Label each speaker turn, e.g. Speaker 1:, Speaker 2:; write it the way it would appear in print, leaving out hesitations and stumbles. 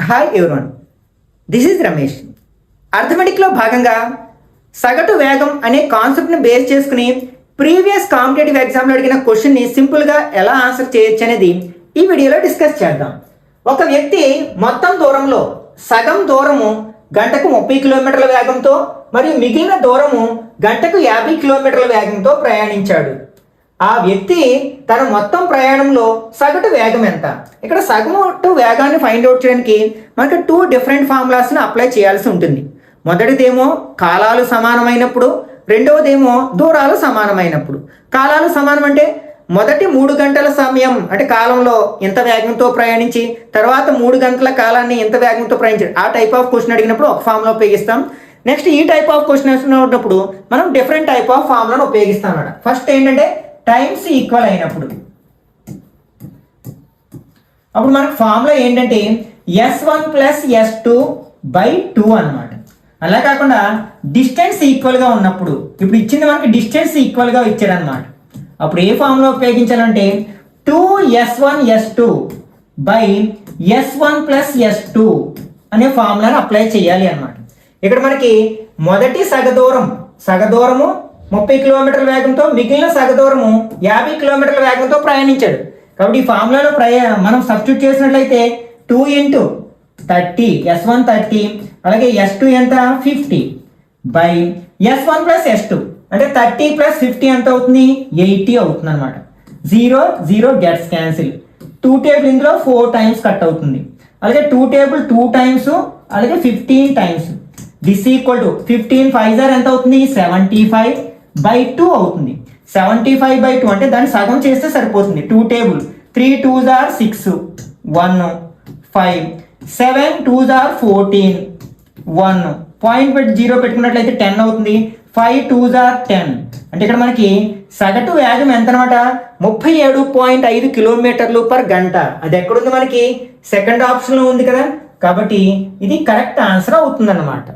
Speaker 1: Hi everyone, this is Ramesh. అర్థమెటిక్లో భాగంగా సగటు వేగం అనే కాన్సెప్ట్ని బేస్ చేసుకుని ప్రీవియస్ కాంపిటేటివ్ ఎగ్జామ్లో అడిగిన క్వశ్చన్ని సింపుల్గా ఎలా ఆన్సర్ చేయొచ్చు అనేది ఈ వీడియోలో డిస్కస్ చేద్దాం. ఒక వ్యక్తి మొత్తం దూరంలో సగం దూరము గంటకు 30 కిలోమీటర్ల వేగంతో మరియు మిగిలిన దూరము గంటకు 50 కిలోమీటర్ల వేగంతో ప్రయాణించాడు. ఆ వ్యక్తి తన మొత్తం ప్రయాణంలో సగటు వేగం ఎంత? ఇక్కడ సగటు వేగాన్ని ఫైండ్ అవుట్ చేయడానికి మనకి 2 డిఫరెంట్ ఫార్ములాస్ని అప్లై చేయాల్సి ఉంటుంది. మొదటిదేమో కాలాలు సమానమైనప్పుడు, రెండవదేమో దూరాలు సమానమైనప్పుడు. కాలాలు సమానం అంటే మొదటి 3 గంటల సమయం అంటే కాలంలో ఎంత వేగంతో ప్రయాణించి తర్వాత 3 గంటల కాలాన్ని ఎంత వేగంతో ప్రయాణించాడు, ఆ టైప్ ఆఫ్ క్వశ్చన్ అడిగినప్పుడు ఒక ఫార్ములా ఉపయోగిస్తాం. నెక్స్ట్ ఈ టైప్ ఆఫ్ క్వశ్చన్ ఉన్నప్పుడు మనం డిఫరెంట్ టైప్ ఆఫ్ ఫార్ములాను ఉపయోగిస్తాం అన్నమాట. ఫస్ట్ ఏంటంటే టైమ్స్ ఈక్వల్ అయినప్పుడు అప్పుడు మనకు ఫార్ములా ఏంటంటే S1 + S2/2 అన్నమాట. అలా కాకుండా డిస్టెన్స్ ఈక్వల్గా ఉన్నప్పుడు, ఇప్పుడు ఇచ్చింది మనకి డిస్టెన్స్ ఈక్వల్గా ఇచ్చాడు అనమాట. అప్పుడు ఏ ఫార్ములా ఉపయోగించాలంటే 2S1S2/S1 + S2 అనే ఫార్ములాని అప్లై చేయాలి అనమాట. ఇక్కడ మనకి మొదటి సగదూరము 30 కిలోమీటర్ల వేగంతో, మిగిలిన సగదూరము 50 కిలోమీటర్ల వేగంతో ప్రయాణించాడు. కాబట్టి ఈ ఫార్ములాలో మనం సబ్స్టిట్యూట్ చేసినట్లయితే 2 × 30 S1 30, అలాగే S2 ఎంత 50/S1 + S2 అంటే 30 + 50 ఎంత అవుతుంది 80 అవుతుంది అనమాట. 0 గెట్స్ క్యాన్సిల్. 2 టేబుల్ ఇందులో 4 టైమ్స్ కట్ అవుతుంది. అలాగే 2 టేబుల్ 2 టైమ్స్, అలాగే 15 టైమ్స్. దిస్ ఈక్వల్ టు 15 5 ఎంత అవుతుంది 75/2 అవుతుంది. 75/2 అంటే దాన్ని సగం చేస్తే సరిపోతుంది. 2 table 3 2s are 6 1 5 7 2s are 14 1 point పెట్టి 0 పెట్టుకున్నట్లయితే 10 అవుతుంది. 5 2s are 10 అంటే ఇక్కడ మనకి సగటు వేగం ఎంత అనమాట 37.5 km/గంట. అది ఎక్కడుంది మనకి సెకండ్ ఆప్షన్లో ఉంది కదా, కాబట్టి ఇది కరెక్ట్ ఆన్సర్ అవుతుంది అన్నమాట.